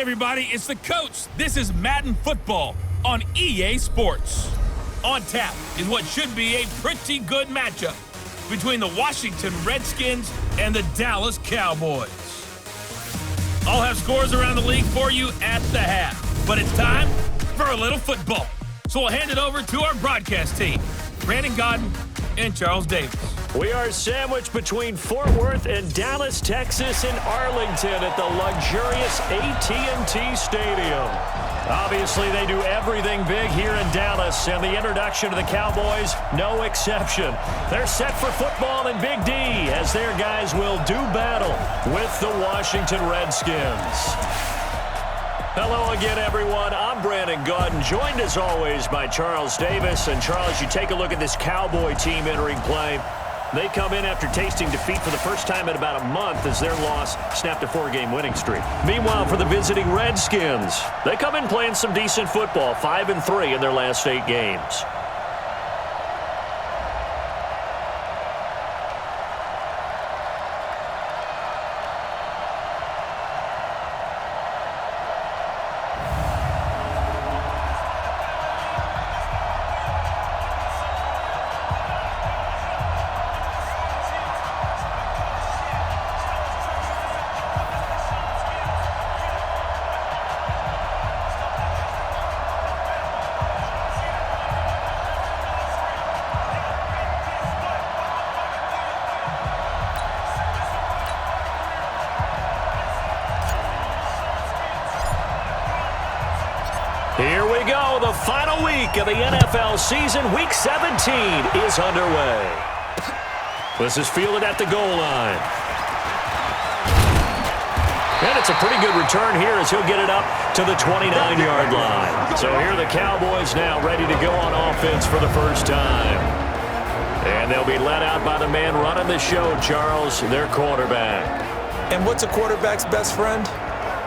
Hey everybody, it's the coach. This is Madden Football on EA Sports. On tap is what should be a pretty good matchup between the Washington Redskins and the Dallas Cowboys. I'll have scores around the league for you at the half, but it's time for a little football. So I'll hand it over to our broadcast team, Brandon Godden and Charles Davis. We are sandwiched between Fort Worth and Dallas, Texas, and Arlington at the luxurious AT&T Stadium. Obviously, they do everything big here in Dallas, and the introduction to the Cowboys, no exception. They're set for football in Big D as their guys will do battle with the Washington Redskins. Hello again, everyone. I'm Brandon Godden, joined as always by Charles Davis. And Charles, you take a look at this Cowboy team entering play. They come in after tasting defeat for the first time in about a month as their loss snapped a 4-game winning streak. Meanwhile, for the visiting Redskins, they come in playing some decent football, 5-3 in their last 8 games. Here we go. The final week of the NFL season. Week 17 is underway. This is fielded at the goal line. And it's a pretty good return here as he'll get it up to the 29-yard line. So here are the Cowboys now ready to go on offense for the first time. And they'll be led out by the man running the show, Charles, their quarterback. And what's a quarterback's best friend?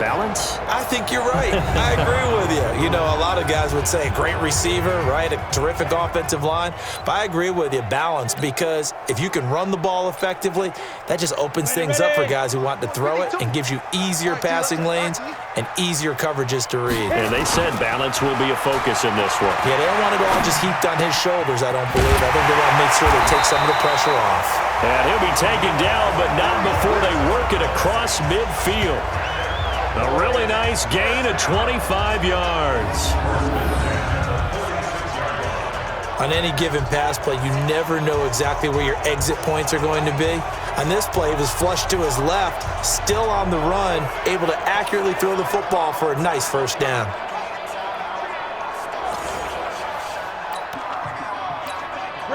Balance? I think you're right. I agree with you. You know, a lot of guys would say great receiver, right? A terrific offensive line. But I agree with you, balance, because if you can run the ball effectively, that just opens things up for guys who want to throw it and gives you easier passing lanes and easier coverages to read. And they said balance will be a focus in this one. Yeah, they don't want it all just heaped on his shoulders, I don't believe. I think they want to make sure they take some of the pressure off. And he'll be taken down, but not before they work it across midfield. A really nice gain of 25 yards. On any given pass play, you never know exactly where your exit points are going to be. On this play, he was flushed to his left, still on the run, able to accurately throw the football for a nice first down.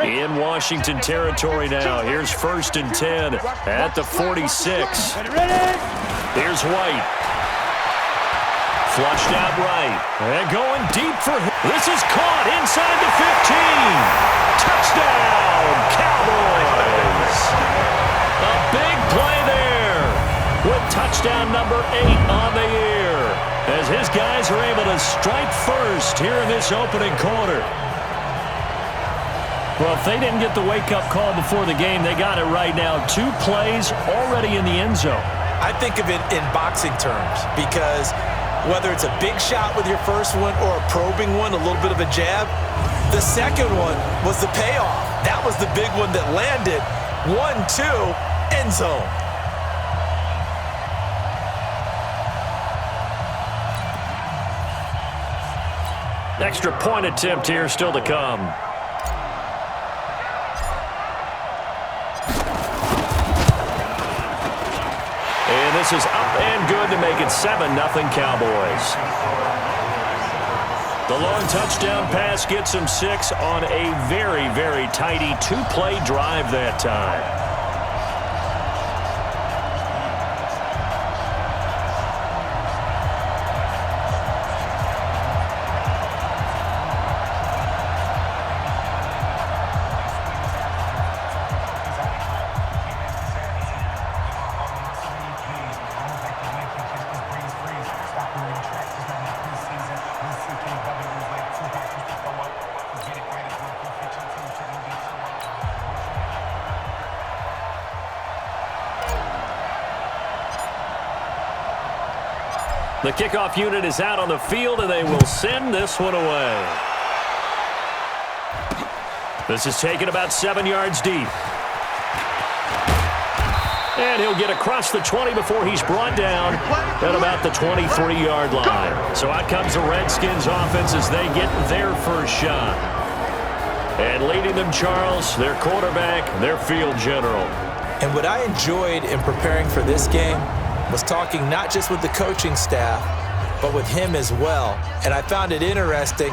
In Washington territory now. Here's 1st and 10 at the 46. Here's White. Flushed out right. And going deep for him. This is caught inside the 15. Touchdown, Cowboys. A big play there with touchdown number 8 on the year as his guys are able to strike first here in this opening quarter. Well, if they didn't get the wake-up call before the game, they got it right now. 2 plays already in the end zone. I think of it in boxing terms because whether it's a big shot with your first one or a probing one, a little bit of a jab, the second one was the payoff. That was the big one that landed. 1-2, end zone. Extra point attempt here still to come. And this is up and good to make it 7-0 Cowboys. The long touchdown pass gets them 6 on a very, very tidy 2-play drive that time. The kickoff unit is out on the field, and they will send this one away. This is taken about 7 yards deep. And he'll get across the 20 before he's brought down at about the 23-yard line. So out comes the Redskins offense as they get their first shot. And leading them, Charles, their quarterback, their field general. And what I enjoyed in preparing for this game was talking not just with the coaching staff, but with him as well. And I found it interesting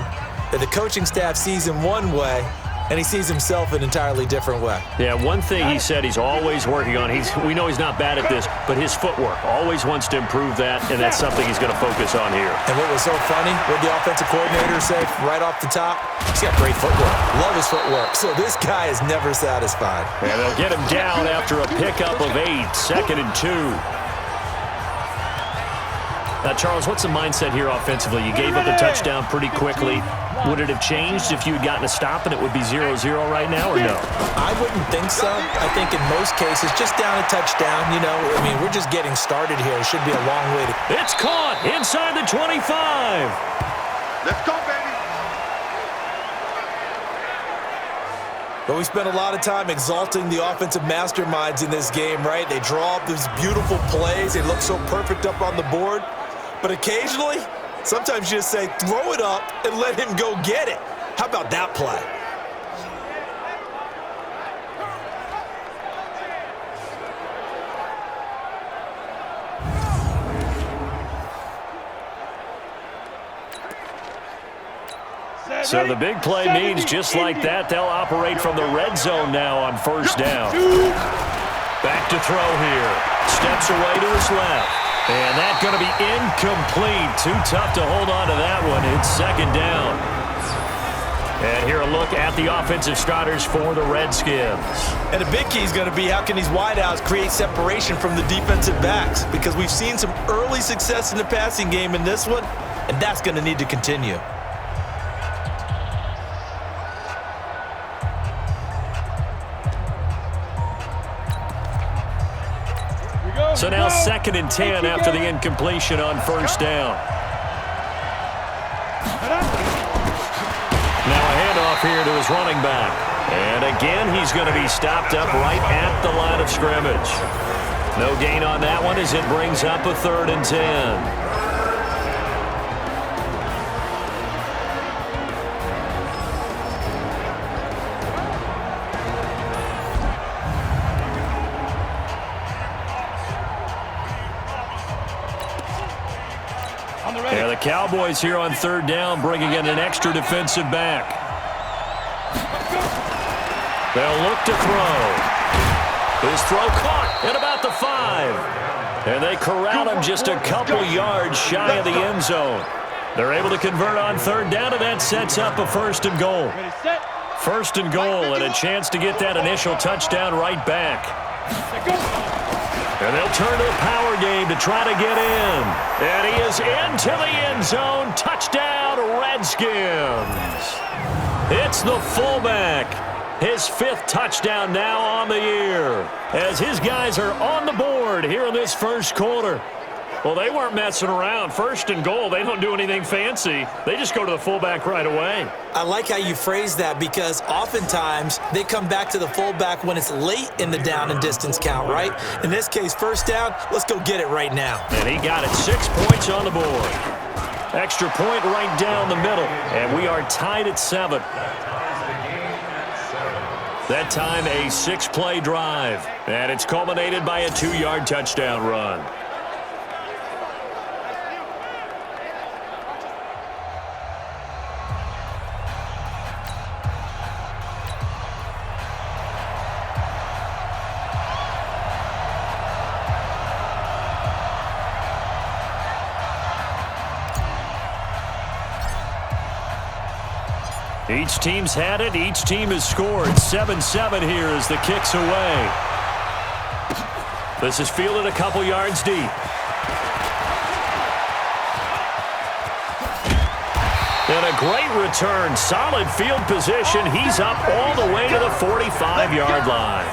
that the coaching staff sees him one way, and he sees himself an entirely different way. Yeah, one thing he said he's always working on, we know he's not bad at this, but his footwork, always wants to improve that, and that's something he's going to focus on here. And what was so funny, what the offensive coordinator said right off the top, he's got great footwork. Love his footwork. So this guy is never satisfied. And they'll get him down after a pickup of 8, 2nd and 2. Now, Charles, what's the mindset here offensively? You gave up the touchdown pretty quickly. Would it have changed if you had gotten a stop and it would be 0-0 right now, or no? I wouldn't think so. I think in most cases, just down a touchdown, you know, I mean, we're just getting started here. It should be a long way to... It's caught inside the 25. Let's go, baby. But we spent a lot of time exalting the offensive masterminds in this game, right? They draw up these beautiful plays. They look so perfect up on the board. But occasionally, sometimes you just say, throw it up and let him go get it. How about that play? So the big play means just like that, they'll operate from the red zone now on first down. Back to throw here. Steps away to his left. And that's going to be incomplete. Too tough to hold on to that one. It's 2nd down. And here a look at the offensive starters for the Redskins. And the big key is going to be how can these wideouts create separation from the defensive backs? Because we've seen some early success in the passing game in this one, and that's going to need to continue. So now 2nd and 10 after the incompletion on first down. Now a handoff here to his running back. And again, he's going to be stopped up right at the line of scrimmage. No gain on that one as it brings up a 3rd and 10. Yeah, the Cowboys here on 3rd down, bringing in an extra defensive back. They'll look to throw. His throw caught at about the 5. And they corral him just a couple yards shy of the end zone. They're able to convert on 3rd down, and that sets up a 1st and goal. 1st and goal, and a chance to get that initial touchdown right back. And they'll turn to the power game to try to get in. And he is into the end zone. Touchdown, Redskins. It's the fullback. His 5th touchdown now on the year. As his guys are on the board here in this first quarter. Well, they weren't messing around. 1st and goal, they don't do anything fancy. They just go to the fullback right away. I like how you phrase that because oftentimes they come back to the fullback when it's late in the down and distance count, right? In this case, 1st down, let's go get it right now. And he got it. 6 points on the board. Extra point right down the middle. And we are tied at 7. That time a 6-play drive. And it's culminated by a 2-yard touchdown run. Each team's had it. Each team has scored. 7-7 here as the kick's away. This is fielded a couple yards deep. And a great return. Solid field position. He's up all the way to the 45-yard line.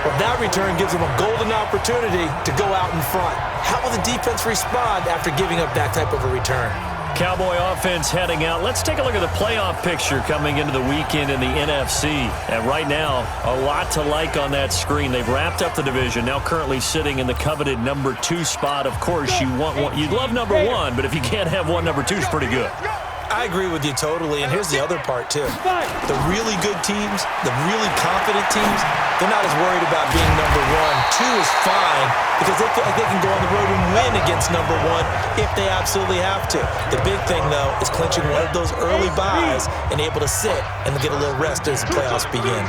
Well, that return gives them a golden opportunity to go out in front. How will the defense respond after giving up that type of a return? Cowboy offense heading out. Let's take a look at the playoff picture coming into the weekend in the NFC. And right now, a lot to like on that screen. They've wrapped up the division, now currently sitting in the coveted number 2 spot. Of course, you'd love number 1, but if you can't have one, number 2 is pretty good. I agree with you totally, and here's the other part, too. The really good teams, the really confident teams, they're not as worried about being number 1. 2 is fine because they feel like they can go on the road and win against number 1 if they absolutely have to. The big thing, though, is clinching one of those early buys and able to sit and get a little rest as the playoffs begin.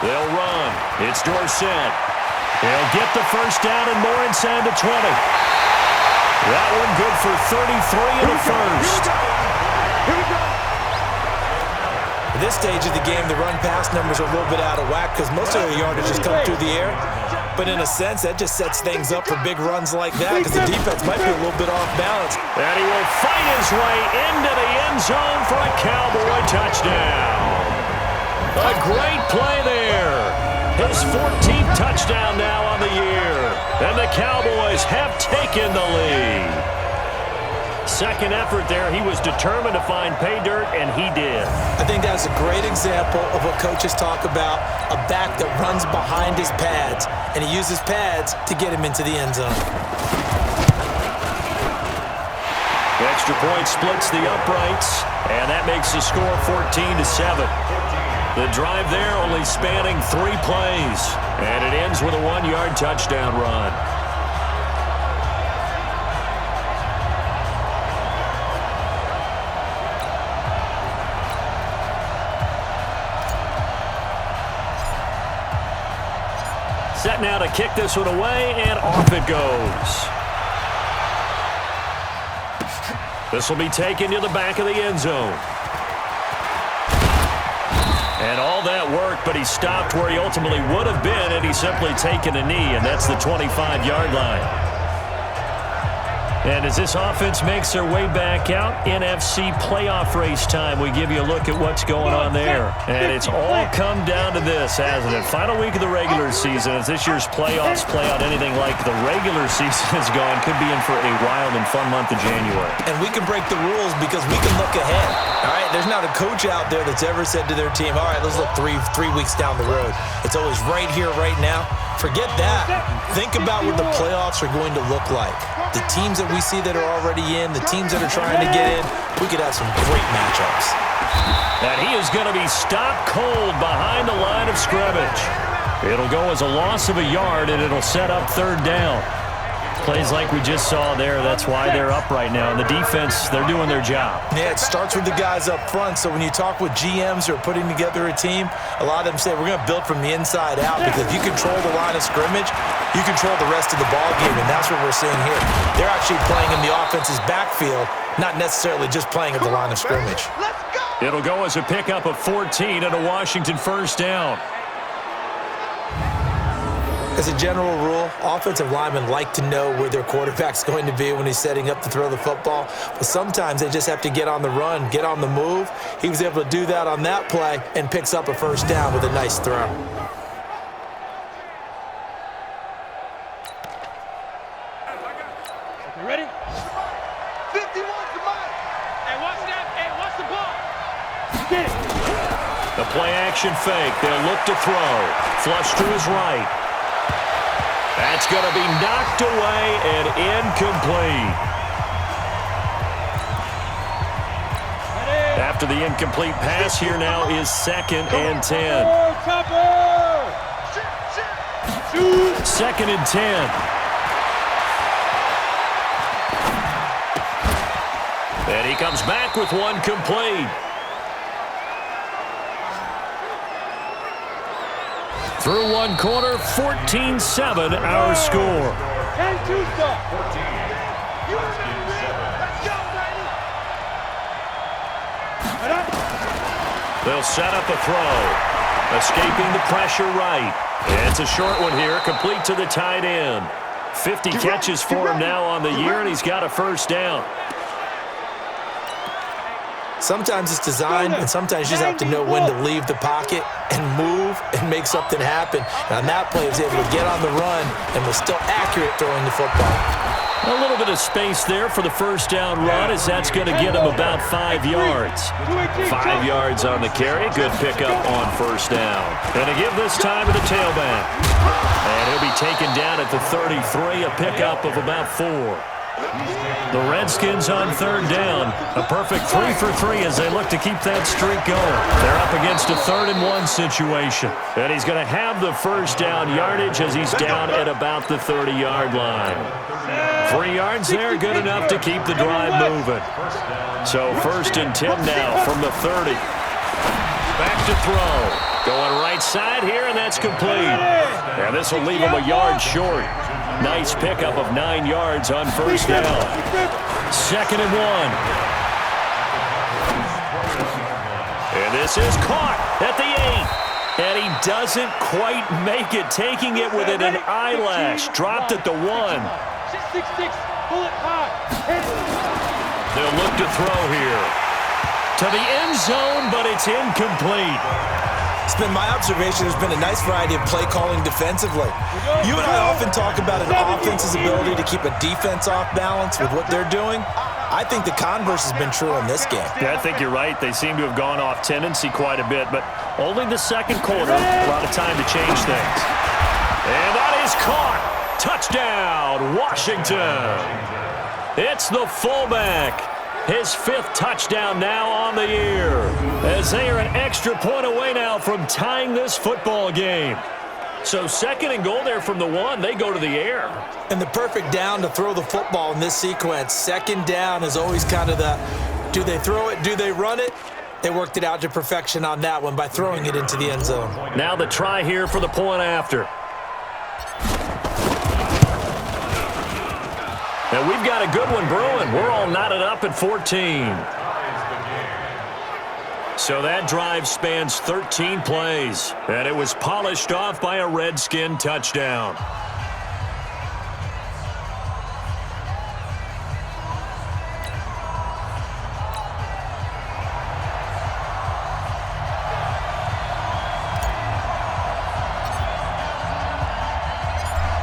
They'll run. It's Dorsett. He'll get the first down and more inside the 20. That one good for 33 in the first. At this stage of the game, the run-pass numbers are a little bit out of whack because most of the yardage just come through the air. But in a sense, that just sets things up for big runs like that because the defense might be a little bit off balance. And he will fight his way into the end zone for a Cowboy touchdown. A great play there. His 14th touchdown now on the year. And the Cowboys have taken the lead. Second effort there, he was determined to find pay dirt, and he did. I think that's a great example of what coaches talk about, a back that runs behind his pads, and he uses pads to get him into the end zone. The extra point splits the uprights, and that makes the score 14-7. The drive there only spanning 3 plays, and it ends with a 1-yard touchdown run. Set now to kick this one away, and off it goes. This will be taken to the back of the end zone. And all that work, but he stopped where he ultimately would have been had he simply taken a knee, and that's the 25-yard line. And as this offense makes their way back out, NFC playoff race time, we give you a look at what's going on there. And it's all come down to this, hasn't it? Final week of the regular season. As this year's playoffs play out anything like the regular season has gone, could be in for a wild and fun month of January. And we can break the rules because we can look ahead. All right, there's not a coach out there that's ever said to their team, all right, let's look three weeks down the road. It's always right here, right now. Forget that. Think about what the playoffs are going to look like. The teams that we see that are already in, the teams that are trying to get in, we could have some great matchups. And he is going to be stopped cold behind the line of scrimmage. It'll go as a loss of a yard, and it'll set up 3rd down. Plays like we just saw there, that's why they're up right now. And the defense, they're doing their job. Yeah, it starts with the guys up front. So when you talk with GMs who are putting together a team, a lot of them say we're going to build from the inside out because if you control the line of scrimmage, you control the rest of the ball game, and that's what we're seeing here. They're actually playing in the offense's backfield, not necessarily just playing at the line of scrimmage. It'll go as a pickup of 14 and a Washington 1st down. As a general rule, offensive linemen like to know where their quarterback's going to be when he's setting up to throw the football. But sometimes they just have to get on the run, get on the move. He was able to do that on that play and picks up a 1st down with a nice throw. You ready? 51 to mine. Hey, watch that. Hey, watch the ball. Get it. The play action fake. They'll look to throw. Flush to his right. That's going to be knocked away and incomplete. After the incomplete pass, here now is 2nd and 10. 2nd and 10. And he comes back with one complete. Through one quarter, 14-7 our score. And 2 stop. 14. Let's go, baby. They'll set up a throw. Escaping the pressure right. It's a short one here, complete to the tight end. 50 catches for him now on the year, and he's got a 1st down. Sometimes it's designed, and sometimes you just have to know when to leave the pocket and move and make something happen. And on that play, he was able to get on the run and was still accurate throwing the football. A little bit of space there for the first down run, as that's going to get him about 5 yards. 5 yards on the carry. Good pickup on first down. And to give this time to the tailback. And he'll be taken down at the 33, a pickup of about 4. The Redskins on third down. A perfect 3 for 3 as they look to keep that streak going. They're up against a 3rd and 1 situation. And he's going to have the first down yardage as he's down at about the 30-yard line. 3 yards there, good enough to keep the drive moving. So 1st and 10 now from the 30. Back to throw. Going right side here, and that's complete. And this will leave him a yard short. Nice pickup of 9 yards on first down. 2nd and 1. And this is caught at the 8. And he doesn't quite make it, taking it within an eyelash. Dropped at the 1. 6-6, pull it hard. They'll look to throw here. To the end zone, but it's incomplete. It's been my observation there's been a nice variety of play calling defensively. You and I often talk about an offense's ability to keep a defense off balance with what they're doing. I think the converse has been true in this game. Yeah, I think you're right. They seem to have gone off tendency quite a bit, but only the 2nd quarter, a lot of time to change things. And that is caught. Touchdown, Washington. It's the fullback. His 5th touchdown now on the year, as they are an extra point away now from tying this football game. So 2nd and goal there from the 1. They go to the air. And the perfect down to throw the football in this sequence. 2nd down is always kind of the, do they throw it, do they run it? They worked it out to perfection on that one by throwing it into the end zone. Now the try here for the point after. And we've got a good one brewing. We're all knotted up at 14. So that drive spans 13 plays, and it was polished off by a Redskin touchdown.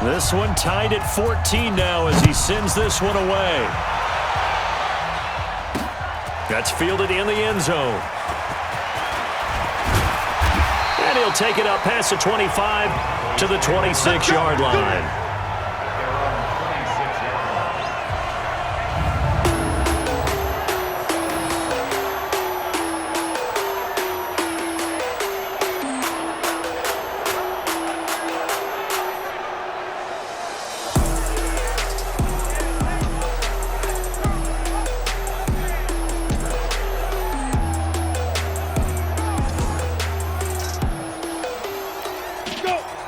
This one tied at 14 now as he sends this one away. That's fielded in the end zone. And he'll take it up past the 25 to the 26-yard line.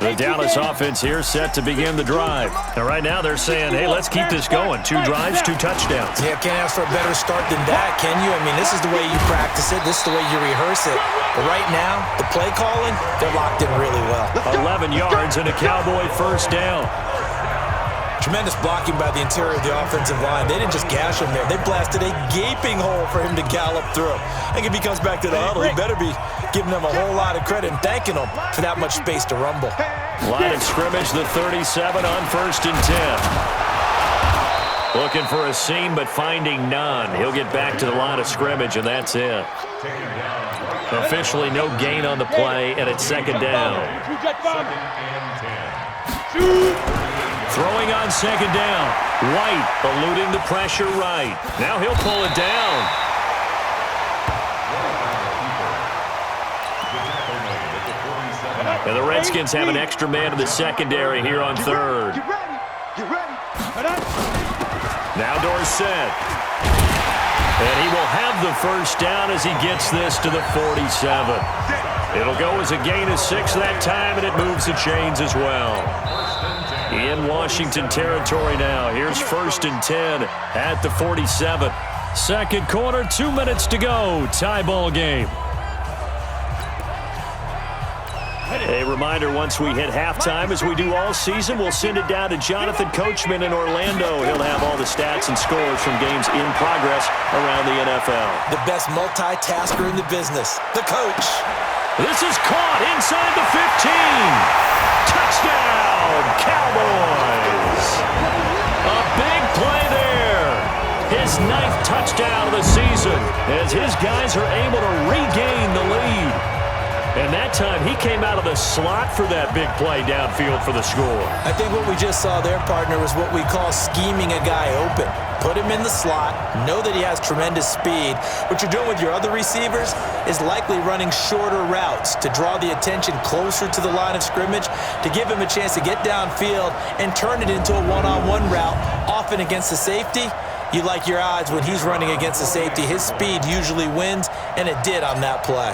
The Dallas offense here set to begin the drive. And right now they're saying, hey, let's keep this going. 2 drives, 2 touchdowns. Yeah, can't ask for a better start than that, can you? I mean, this is the way you practice it. This is the way you rehearse it. But right now, the play calling, they're locked in really well. 11 yards and a Cowboy first down. Tremendous blocking by the interior of the offensive line. They didn't just gash him there. They blasted a gaping hole for him to gallop through. I think if he comes back to the huddle, he better be giving them a whole lot of credit and thanking them for that much space to rumble. Line of scrimmage, the 37 on 1st and 10. Looking for a seam, but finding none. He'll get back to the line of scrimmage, and that's it. Officially no gain on the play, and it's 2nd down. Throwing on 2nd down. White eluding the pressure right. Now he'll pull it down. And the Redskins have an extra man in the secondary here on 3rd. Now Dorsett. And he will have the first down as he gets this to the 47. It'll go as a gain of 6 that time, and it moves the chains as well. In Washington territory now. Here's 1st and 10 at the 47. 2nd quarter, 2 minutes to go. Tie ball game. A reminder, once we hit halftime, as we do all season, we'll send it down to Jonathan Coachman in Orlando. He'll have all the stats and scores from games in progress around the NFL. The best multitasker in the business, the coach. This is caught inside the 15. Touchdown, Cowboys. A big play there. His 9th touchdown of the season as his guys are able to regain the lead. And that time, he came out of the slot for that big play downfield for the score. I think what we just saw there, partner, was what we call scheming a guy open. Put him in the slot, know that he has tremendous speed. What you're doing with your other receivers is likely running shorter routes to draw the attention closer to the line of scrimmage, to give him a chance to get downfield and turn it into a one-on-one route, often against the safety. You like your odds when he's running against the safety. His speed usually wins, and it did on that play.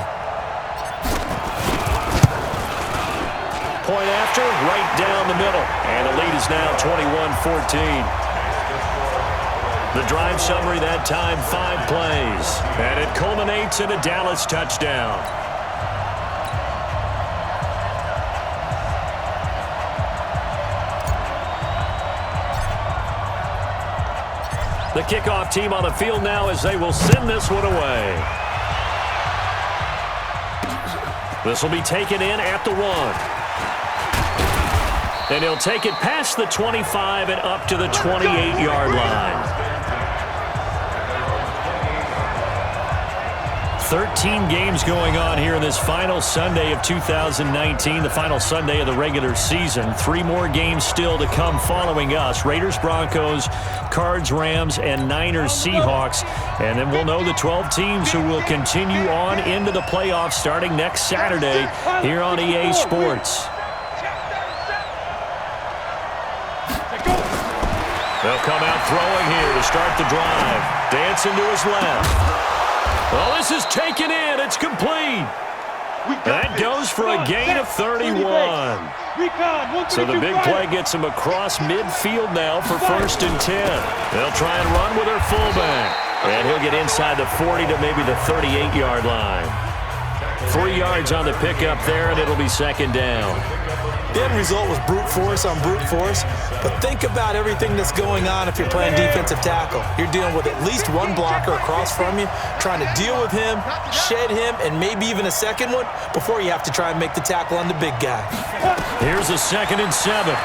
Point after, right down the middle. And the lead is now 21-14. The drive summary that time, 5 plays. And it culminates in a Dallas touchdown. The kickoff team on the field now as they will send this one away. This will be taken in at the 1. And he'll take it past the 25 and up to the 28-yard line. 13 games going on here in this final Sunday of 2019, the final Sunday of the regular season. 3 more games still to come following us. Raiders, Broncos, Cards, Rams, and Niners, Seahawks. And then we'll know the 12 teams who will continue on into the playoffs starting next Saturday here on EA Sports. They'll come out throwing here to start the drive. Dancing to his left. Well, this is taken in. It's complete. That goes for a gain of 31. So the big play gets him across midfield now for 1st and 10. They'll try and run with their fullback. And he'll get inside the 40 to maybe the 38-yard line. 3 yards on the pickup there, and it'll be 2nd down. The end result was brute force on brute force, but think about everything that's going on if you're playing defensive tackle. You're dealing with at least one blocker across from you, trying to deal with him, shed him, and maybe even a second one before you have to try and make the tackle on the big guy. Here's a 2nd and 7.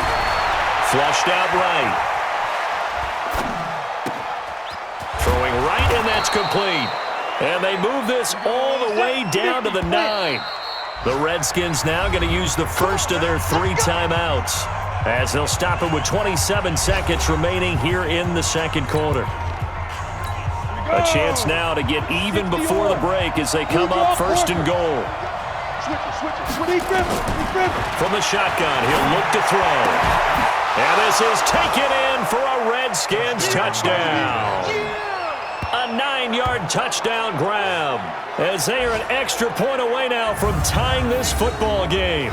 Flushed out right. Throwing right, and that's complete. And they move this all the way down to the 9. The Redskins now going to use the first of their 3 timeouts as they'll stop it with 27 seconds remaining here in the 2nd quarter. A chance now to get even before the break as they come up 1st and goal. From the shotgun, he'll look to throw. And this is taken in for a Redskins touchdown. A 9-yard touchdown grab as they are an extra point away now from tying this football game.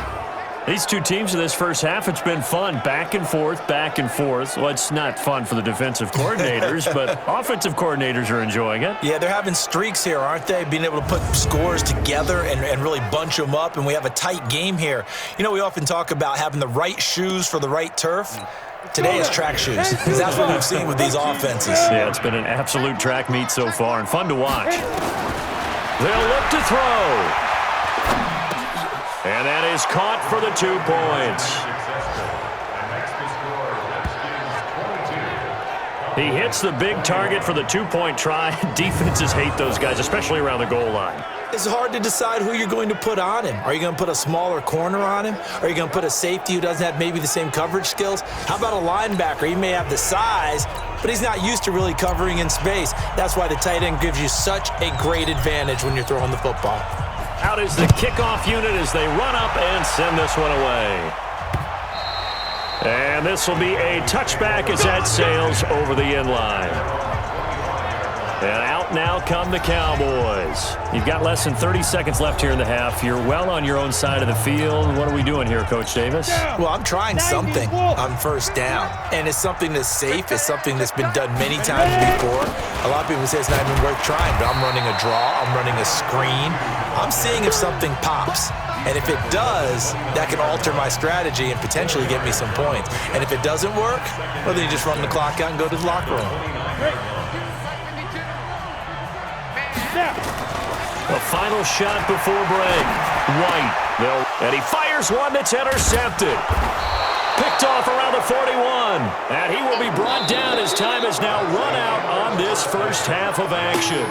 These 2 teams in this first half, it's been fun. Back and forth, back and forth. Well, it's not fun for the defensive coordinators, but offensive coordinators are enjoying it. Yeah, they're having streaks here, aren't they? Being able to put scores together and really bunch them up, and we have a tight game here. You know, we often talk about having the right shoes for the right turf. Today is track shoes, because that's what we've seen with these offenses. Yeah, it's been an absolute track meet so far, and fun to watch. They'll look to throw. And that is caught for the 2 points. He hits the big target for the 2-point try. Defenses hate those guys, especially around the goal line. It's hard to decide who you're going to put on him. Are you going to put a smaller corner on him? Are you going to put a safety who doesn't have maybe the same coverage skills? How about a linebacker? He may have the size, but he's not used to really covering in space. That's why the tight end gives you such a great advantage when you're throwing the football. Out is the kickoff unit as they run up and send this one away. And this will be a touchback as that sails over the end line. And out now come the Cowboys. You've got less than 30 seconds left here in the half. You're well on your own side of the field. What are we doing here, Coach Davis? Well, I'm trying something on first down, and it's something that's safe. It's something that's been done many times before. A lot of people say it's not even worth trying, but I'm running a draw. I'm running a screen. I'm seeing if something pops. And if it does, that can alter my strategy and potentially get me some points. And if it doesn't work, well, then you just run the clock out and go to the locker room. The final shot before break. White. And he fires one that's intercepted. Picked off around the 41. And he will be brought down as time has now run out on this first half of action.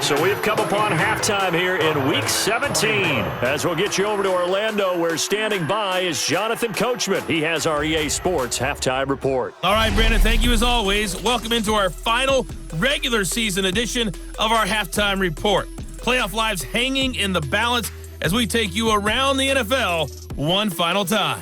So we've come upon halftime here in Week 17. As we'll get you over to Orlando, where standing by is Jonathan Coachman. He has our EA Sports halftime report. All right, Brandon, thank you as always. Welcome into our final regular season edition of our halftime report. Playoff lives hanging in the balance as we take you around the NFL one final time.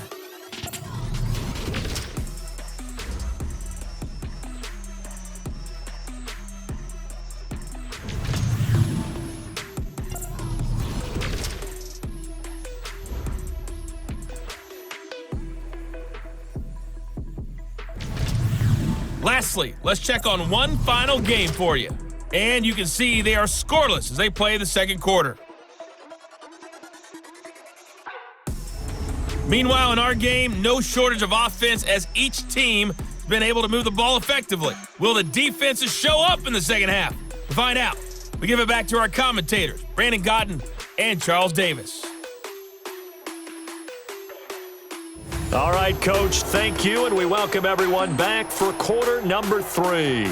Lastly, let's check on one final game for you. And you can see they are scoreless as they play the second quarter. Meanwhile, in our game, no shortage of offense as each team has been able to move the ball effectively. Will the defenses show up in the second half? To find out, we give it back to our commentators, Brandon Godden and Charles Davis. All right, Coach, thank you, and we welcome everyone back for quarter number 3.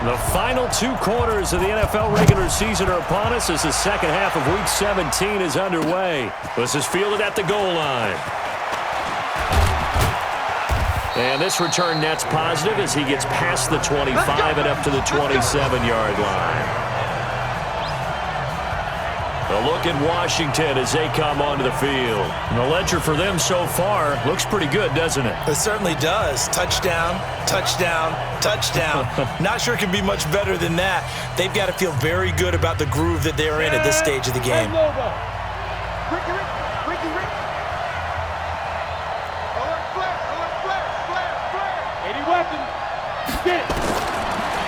The final 2 quarters of the NFL regular season are upon us as the second half of Week 17 is underway. This is fielded at the goal line. And this return net's positive as he gets past the 25 and up to the 27-yard line. A look at Washington as they come onto the field. And the ledger for them so far looks pretty good, doesn't it? It certainly does. Touchdown, touchdown, touchdown. Not sure it can be much better than that. They've got to feel very good about the groove that they're in at this stage of the game.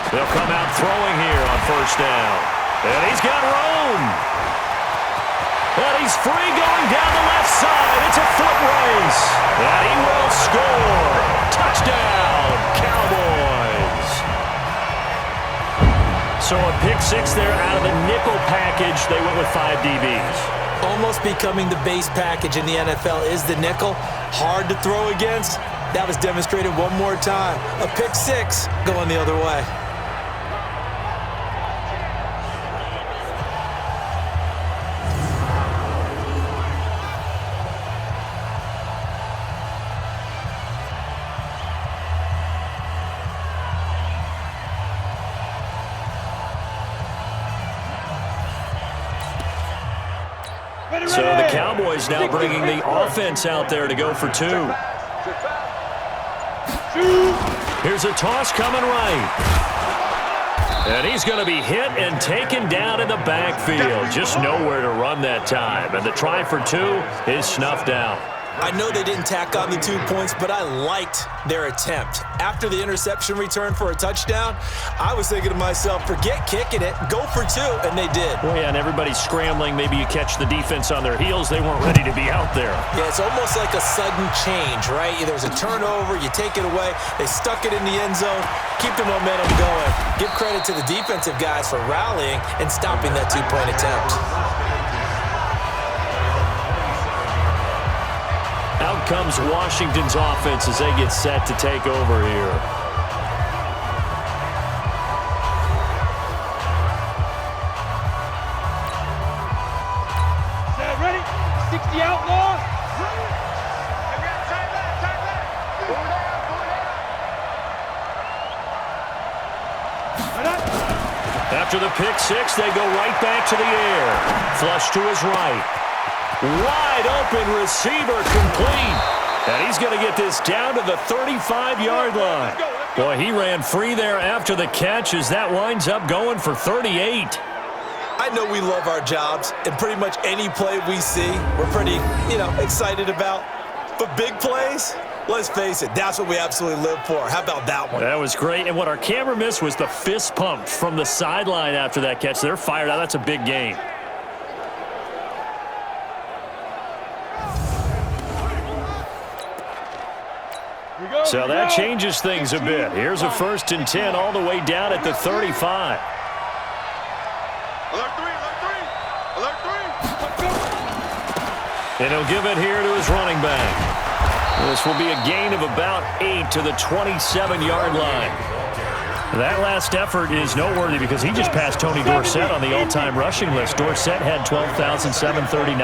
They'll come out throwing here on first down. And he's got room. And he's free going down the left side. It's a foot race. And he will score. Touchdown, Cowboys. So a pick 6 there out of the nickel package. They went with 5 DBs. Almost becoming the base package in the NFL is the nickel. Hard to throw against. That was demonstrated one more time. A pick 6 going the other way. So the Cowboys now bringing the offense out there to go for 2. Here's a toss coming right. And he's going to be hit and taken down in the backfield. Just nowhere to run that time. And the try for 2 is snuffed out. I know they didn't tack on the 2 points, but I liked their attempt. After the interception return for a touchdown, I was thinking to myself, forget kicking it, go for 2, and they did. Well, yeah, and everybody's scrambling. Maybe you catch the defense on their heels. They weren't ready to be out there. Yeah, it's almost like a sudden change, right? There's a turnover, you take it away, they stuck it in the end zone, keep the momentum going. Give credit to the defensive guys for rallying and stopping that 2-point attempt. Out comes Washington's offense as they get set to take over here. Ready? 60 outlaw. After the pick six, they go right back to the air. Flush to his right. Wide open receiver complete. And he's going to get this down to the 35-yard line. Boy, he ran free there after the catch as that winds up going for 38. I know we love our jobs, and pretty much any play we see, we're pretty, excited about. But big plays, let's face it, that's what we absolutely live for. How about that one? That was great. And what our camera missed was the fist pump from the sideline after that catch. They're fired out. That's a big game. So that changes things a bit. Here's a 1st and 10 all the way down at the 35. Alert three. And he'll give it here to his running back. This will be a gain of about 8 to the 27-yard line. That last effort is noteworthy because he just passed Tony Dorsett on the all-time rushing list. Dorsett had 12,739.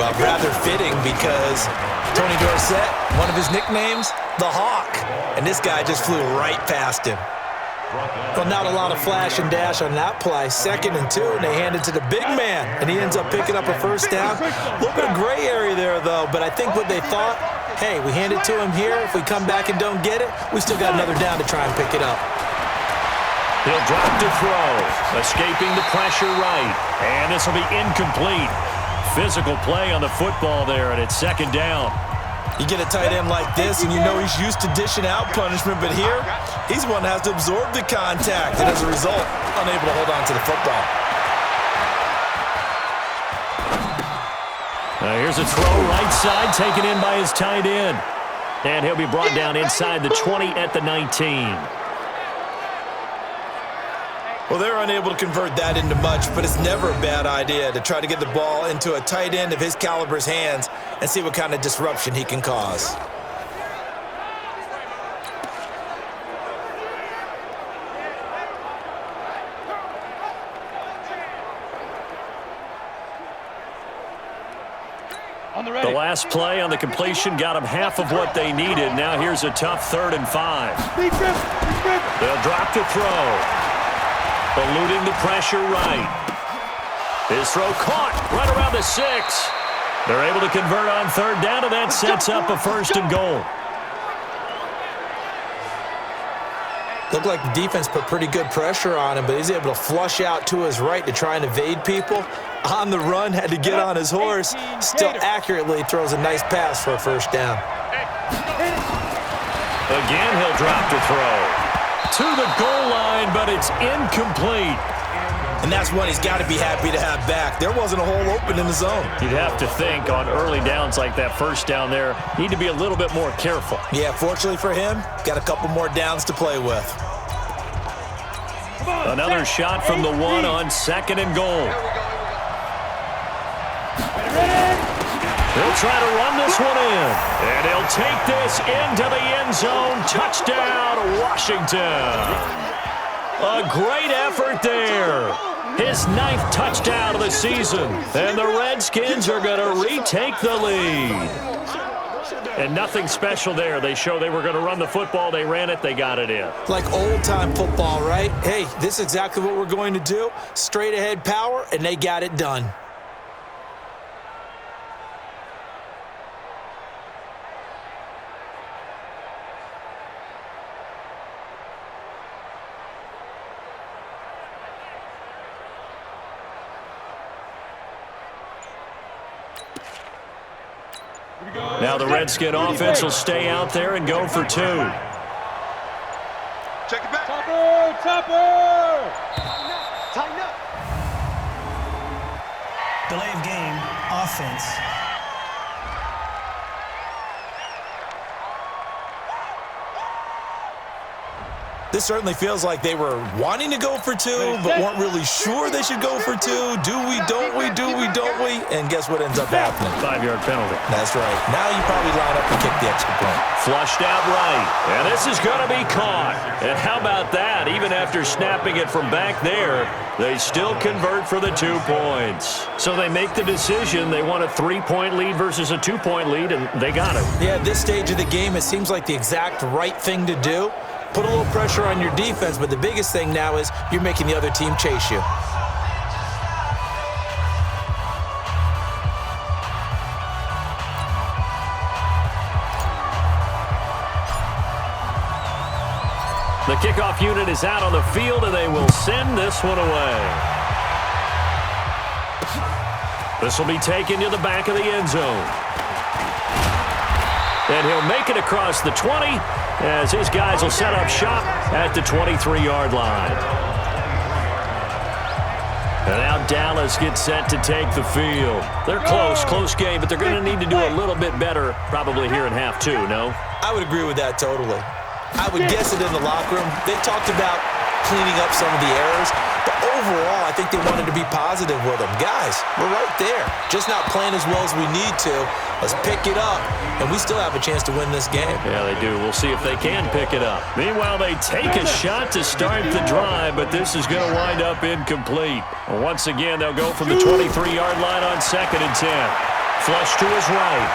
Well, rather fitting because Tony Dorsett, one of his nicknames, the Hawk. And this guy just flew right past him. Well, not a lot of flash and dash on that play. 2nd and 2, and they hand it to the big man. And he ends up picking up a 1st down. A little bit of gray area there, though. But I think what they thought, hey, we hand it to him here. If we come back and don't get it, we still got another down to try and pick it up. He'll drop to throw. Escaping the pressure right. And this will be incomplete. Physical play on the football there, and it's 2nd down. You get a tight end like this, and you know he's used to dishing out punishment, but here, he's the one that has to absorb the contact, and as a result, unable to hold on to the football. Here's a throw right side, taken in by his tight end. And he'll be brought down inside the 20 at the 19. Well, they're unable to convert that into much, but it's never a bad idea to try to get the ball into a tight end of his caliber's hands and see what kind of disruption he can cause. The last play on the completion got them half of what they needed. Now here's a tough 3rd and 5. They'll drop to throw. Eluding the pressure right. His throw caught right around the 6. They're able to convert on 3rd down, and that sets up a 1st and goal. Looked like the defense put pretty good pressure on him, but he's able to flush out to his right to try and evade people. On the run, had to get on his horse. Still accurately throws a nice pass for a 1st down. Again, he'll drop to throw. To the goal line, but it's incomplete. And that's one he's got to be happy to have back. There wasn't a hole open in the zone. You'd have to think on early downs like that 1st down there, need to be a little bit more careful. Yeah, fortunately for him, got a couple more downs to play with. Another shot from the 1 on 2nd and goal. He'll try to run this one in. And he'll take this into the end zone. Touchdown, Washington. A great effort there. His 9th touchdown of the season. And the Redskins are going to retake the lead. And nothing special there. They show they were going to run the football. They ran it. They got it in. Like old-time football, right? Hey, this is exactly what we're going to do. Straight-ahead power, and they got it done. Now the Redskin offense will stay out there and go for 2. Check it back. Topper! Tighten up. Delay of game, offense. This certainly feels like they were wanting to go for 2, but weren't really sure they should go for 2. Do we, don't we, do we, don't we? And guess what ends up happening? 5-yard penalty. That's right. Now you probably line up and kick the extra point. Flushed out right. And this is going to be caught. And how about that? Even after snapping it from back there, they still convert for the 2 points. So they make the decision. They want a 3-point lead versus a 2-point lead, and they got it. Yeah, at this stage of the game, it seems like the exact right thing to do. put a little pressure on your defense, but the biggest thing now is you're making the other team chase you. The kickoff unit is out on the field, and they will send this one away. This will be taken to the back of the end zone. And he'll make it across the 20 as his guys will set up shop at the 23-yard line. And now Dallas gets set to take the field. They're close game, but they're going to need to do a little bit better probably here in half two, no? I would agree with that totally. I would guess it in the locker room. They talked about cleaning up some of the errors, but overall, I think they wanted to be positive with them. Guys, we're right there. Just not playing as well as we need to. Let's pick it up, and we still have a chance to win this game. Yeah, they do. We'll see if they can pick it up. Meanwhile, they take a shot to start the drive, but this is going to wind up incomplete. Once again, they'll go from the 23-yard line on 2nd and 10. Flush to his right.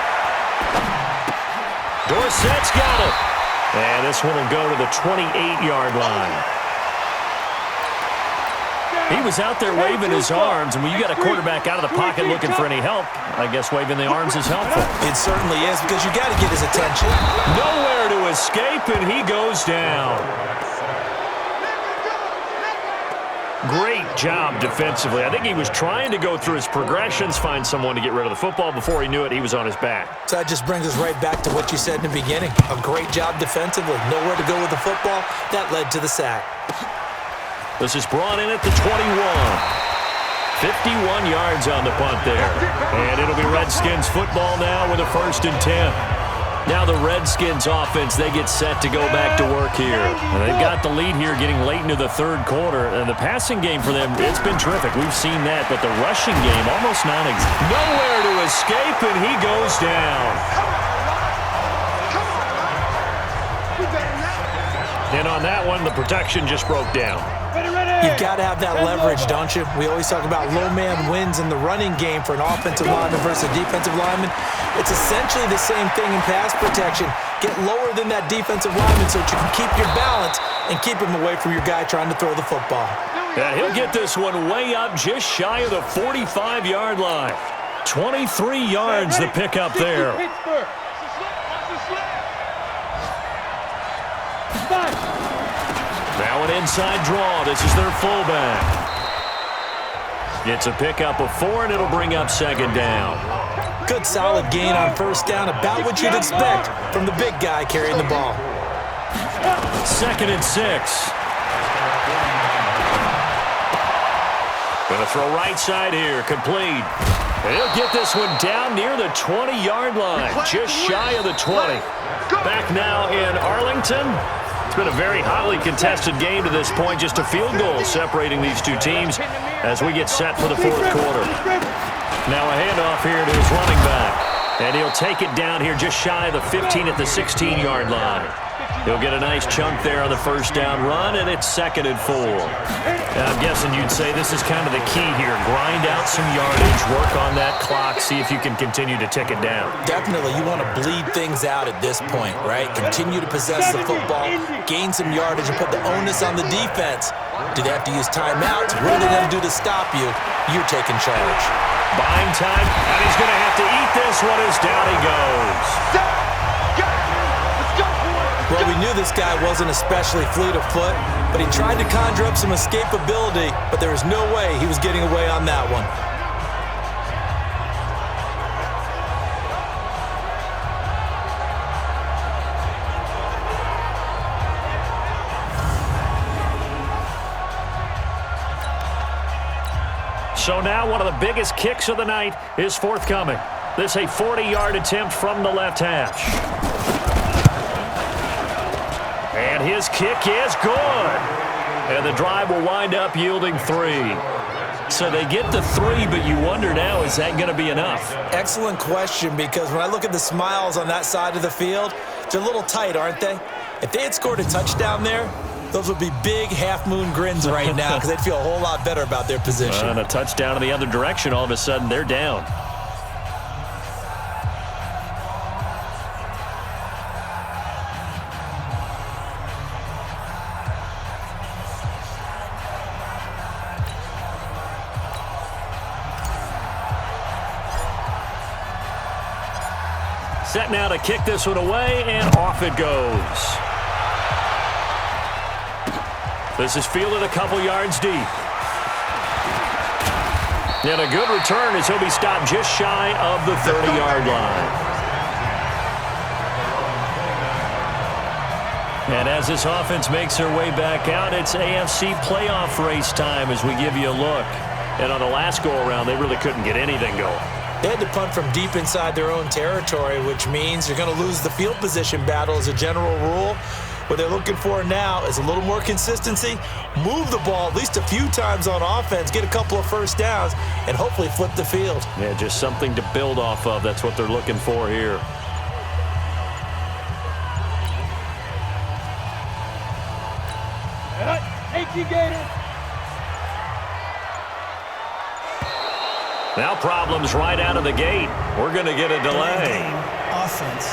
Dorsett's got it. And this one will go to the 28-yard line. He was out there waving his arms, and when you got a quarterback out of the pocket looking for any help, I guess waving the arms is helpful. It certainly is, because you got to get his attention. Nowhere to escape, and he goes down. Great job defensively. I think he was trying to go through his progressions, find someone to get rid of the football. Before he knew it, he was on his back. So that just brings us right back to what you said in the beginning. A great job defensively. Nowhere to go with the football. That led to the sack. This is brought in at the 21. 51 yards on the punt there. And it'll be Redskins football now with a 1st and 10. Now the Redskins offense, they get set to go back to work here. And they've got the lead here getting late into the 3rd quarter. And the passing game for them, it's been terrific. We've seen that. But the rushing game, almost non-existent. Nowhere to escape, and he goes down. And on that one, the protection just broke down. You've got to have that leverage, don't you? We always talk about low man wins in the running game for an offensive lineman versus a defensive lineman. It's essentially the same thing in pass protection. Get lower than that defensive lineman so that you can keep your balance and keep him away from your guy trying to throw the football. And he'll get this one way up just shy of the 45-yard line. 23 yards to pick up there. Now an inside draw. This is their fullback. It's a pickup of 4, and it'll bring up 2nd down. Good solid gain on 1st down, about what you'd expect from the big guy carrying the ball. 2nd and 6. Gonna throw right side here, complete. And he'll get this one down near the 20-yard line, just shy of the 20. Back now in Arlington. It's been a very hotly contested game to this point. Just a field goal separating these two teams as we get set for the 4th quarter. Now a handoff here to his running back. And he'll take it down here just shy of the 15 at the 16-yard line. He'll get a nice chunk there on the 1st down run, and it's 2nd and 4. Now, I'm guessing you'd say this is kind of the key here. Grind out some yardage, work on that clock, see if you can continue to tick it down. Definitely. You want to bleed things out at this point, right? Continue to possess the football, gain some yardage, and put the onus on the defense. Do they have to use timeouts? What are they going to do to stop you? You're taking charge. Buying time, and he's going to have to eat this one as down he goes. Well, we knew this guy wasn't especially fleet of foot, but he tried to conjure up some escapability, but there was no way he was getting away on that one. So now one of the biggest kicks of the night is forthcoming. This a 40-yard attempt from the left hash. And his kick is good. And the drive will wind up yielding 3. So they get the 3, but you wonder now, is that going to be enough? Excellent question, because when I look at the smiles on that side of the field, they're a little tight, aren't they? If they had scored a touchdown there, those would be big half-moon grins right now because they'd feel a whole lot better about their position. And a touchdown in the other direction, all of a sudden they're down. Set now to kick this one away, and off it goes. This is fielded a couple yards deep. And a good return as he'll be stopped just shy of the 30-yard line. And as this offense makes their way back out, it's AFC playoff race time as we give you a look. And on the last go-around, they really couldn't get anything going. They had to punt from deep inside their own territory, which means you're going to lose the field position battle as a general rule. What they're looking for now is a little more consistency, move the ball at least a few times on offense, get a couple of first downs, and hopefully flip the field. Yeah, just something to build off of. That's what they're looking for here. Now problems right out of the gate. We're going to get a delay. Offense.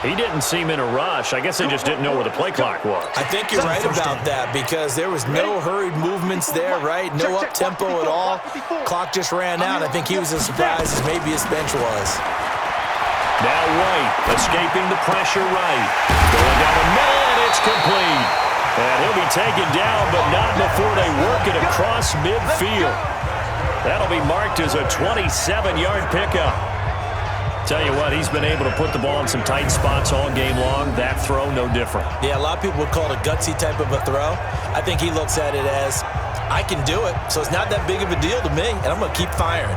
He didn't seem in a rush. I guess they just didn't know where the play clock was. I think you're right about that because there was no hurried movements there, right? No up-tempo at all. Clock just ran out. I think he was as surprised as maybe his bench was. Now White escaping the pressure right. Going down the middle, and it's complete. And he'll be taken down, but not before they work it across midfield. That'll be marked as a 27-yard pickup. Tell you what, he's been able to put the ball in some tight spots all game long. That throw, no different. Yeah, a lot of people would call it a gutsy type of a throw. I think he looks at it as, I can do it, so it's not that big of a deal to me, and I'm going to keep firing.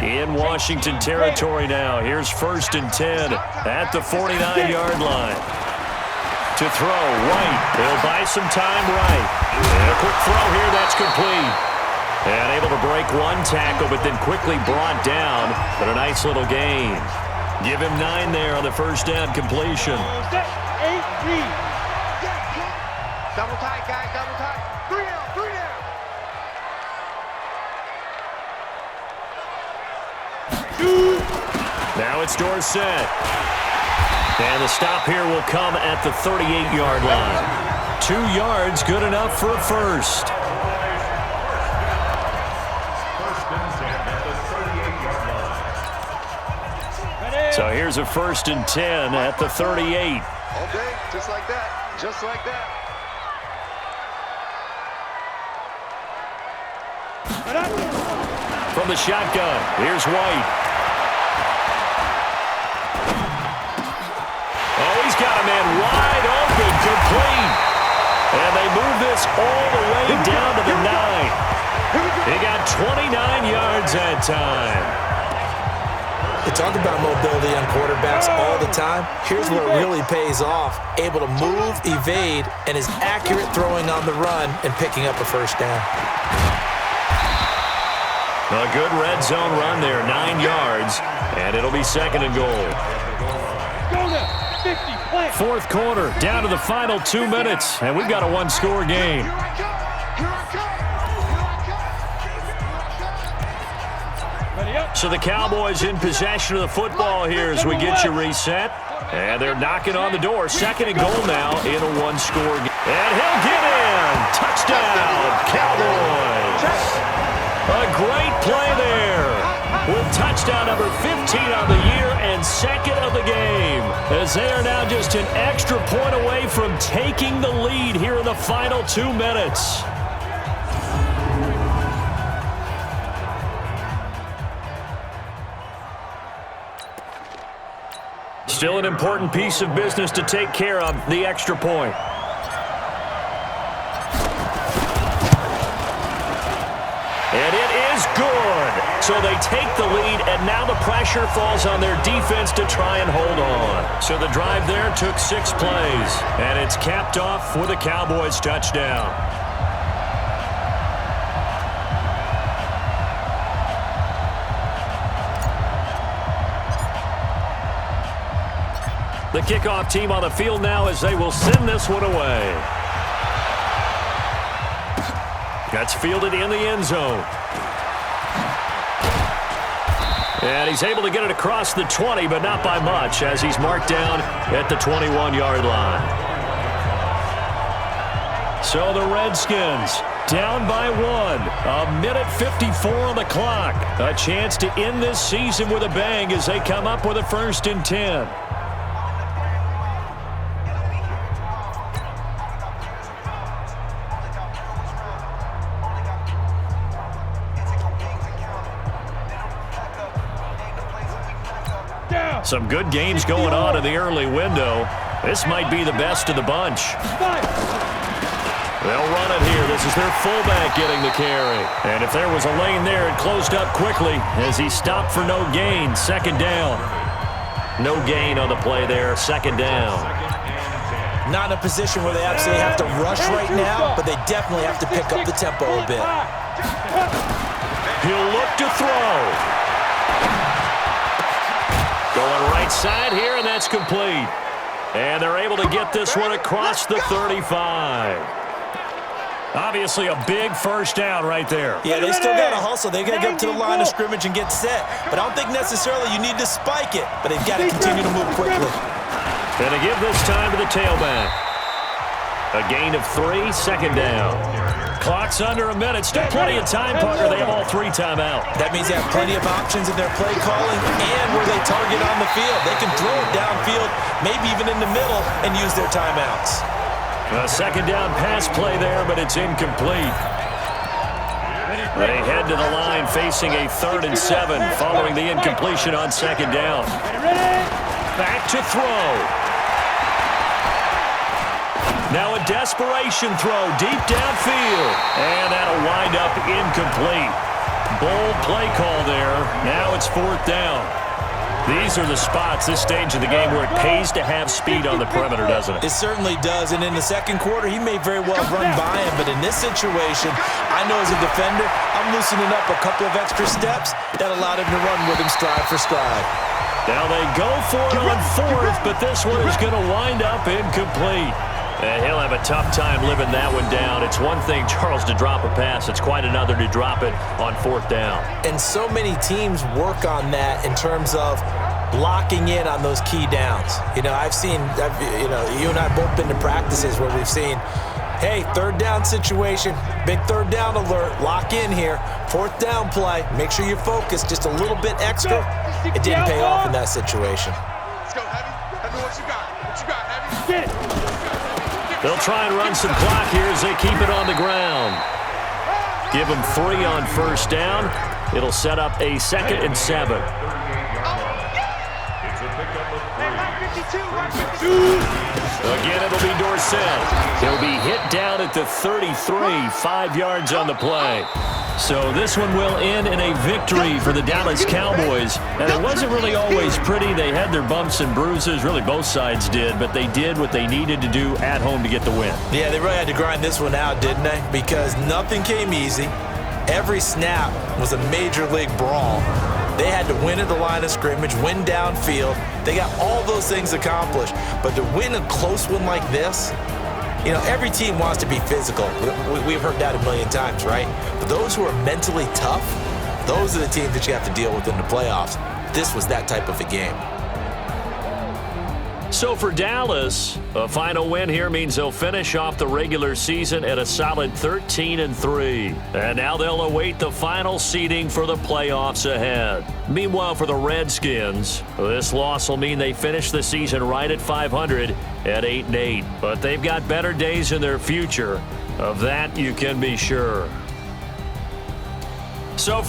In Washington territory now. Here's 1st and 10 at the 49-yard line. To throw, White. He'll buy some time right. And a quick throw here, that's complete. And able to break one tackle, but then quickly brought down. But a nice little gain. Give him 9 there on the first down completion. Double tight, guys, double tight. 3 down, 3 down. Now it's Dorsett. And the stop here will come at the 38-yard line. 2 yards, good enough for a first. So here's a 1st and 10 at the 38. Okay, just like that, just like that. From the shotgun, here's White. Oh, he's got a man wide open, complete. And they move this all the way down to the 9. He got 29 yards that time. They talk about mobility on quarterbacks all the time. Here's where it really pays off. Able to move, evade, and is accurate throwing on the run and picking up a first down. A good red zone run there, 9 yards, and it'll be 2nd and goal. 4th quarter, down to the final 2 minutes, and we've got a 1-score game. So the Cowboys in possession of the football here as we get you reset. And they're knocking on the door. 2nd and goal now in a 1-score game. And he'll get in. Touchdown, Cowboys. A great play there. With touchdown number 15 on the year and 2nd of the game. As they are now just an extra point away from taking the lead here in the final 2 minutes. Still an important piece of business to take care of, the extra point. And it is good. So they take the lead, and now the pressure falls on their defense to try and hold on. So the drive there took 6 plays, and it's capped off with a Cowboys touchdown. The kickoff team on the field now as they will send this one away. That's fielded in the end zone. And he's able to get it across the 20, but not by much, as he's marked down at the 21-yard line. So the Redskins down by 1. 1:54 on the clock. A chance to end this season with a bang as they come up with a 1st and 10. Some good games going on in the early window. This might be the best of the bunch. They'll run it here. This is their fullback getting the carry. And if there was a lane there, it closed up quickly as he stopped for no gain. 2nd down. No gain on the play there. 2nd down. Not in a position where they absolutely have to rush right now, but they definitely have to pick up the tempo a bit. He'll look to throw. Going right side here, and that's complete. And they're able to get this one across the 35. Obviously a big 1st down right there. Yeah, they still got to hustle. They got to get up to the line of scrimmage and get set. But I don't think necessarily you need to spike it, but they've got to continue to move quickly. And to give this time to the tailback. A gain of 3, 2nd down. Clock's under a minute. Still plenty of time, partner. They have all 3 timeout. That means they have plenty of options in their play calling and where they target on the field. They can throw it downfield, maybe even in the middle, and use their timeouts. A 2nd down pass play there, but it's incomplete. They head to the line facing a 3rd and 7 following the incompletion on 2nd down. Back to throw. Now a desperation throw deep downfield. And that'll wind up incomplete. Bold play call there. Now it's 4th down. These are the spots, this stage of the game, where it pays to have speed on the perimeter, doesn't it? It certainly does. And in the 2nd quarter, he may very well run by him. But in this situation, I know as a defender, I'm loosening up a couple of extra steps that allowed him to run with him stride for stride. Now they go for it on 4th, but this one is going to wind up incomplete. And he'll have a tough time living that one down. It's one thing, Charles, to drop a pass. It's quite another to drop it on 4th down. And so many teams work on that in terms of locking in on those key downs. You know, you and I both been to practices where we've seen, hey, 3rd down situation, big 3rd down alert, lock in here, 4th down play, make sure you're focused just a little bit extra. It didn't pay off in that situation. Let's go, Heavy. Heavy, what you got? What you got, Heavy? Get it. They'll try and run some clock here as they keep it on the ground. Give them 3 on 1st down. It'll set up a 2nd and 7. Again, it'll be Dorsett. He'll be hit down at the 33, 5 yards on the play. So this one will end in a victory for the Dallas Cowboys. And it wasn't really always pretty. They had their bumps and bruises. Really, both sides did. But they did what they needed to do at home to get the win. Yeah, they really had to grind this one out, didn't they? Because nothing came easy. Every snap was a major league brawl. They had to win at the line of scrimmage, win downfield. They got all those things accomplished. But to win a close one like this, you know, every team wants to be physical. We've heard that a million times, right? But those who are mentally tough, those are the teams that you have to deal with in the playoffs. This was that type of a game. So for Dallas, a final win here means they'll finish off the regular season at a solid 13-3. And now they'll await the final seeding for the playoffs ahead. Meanwhile, for the Redskins, this loss will mean they finish the season right at 500 at 8-8. But they've got better days in their future. Of that, you can be sure. So for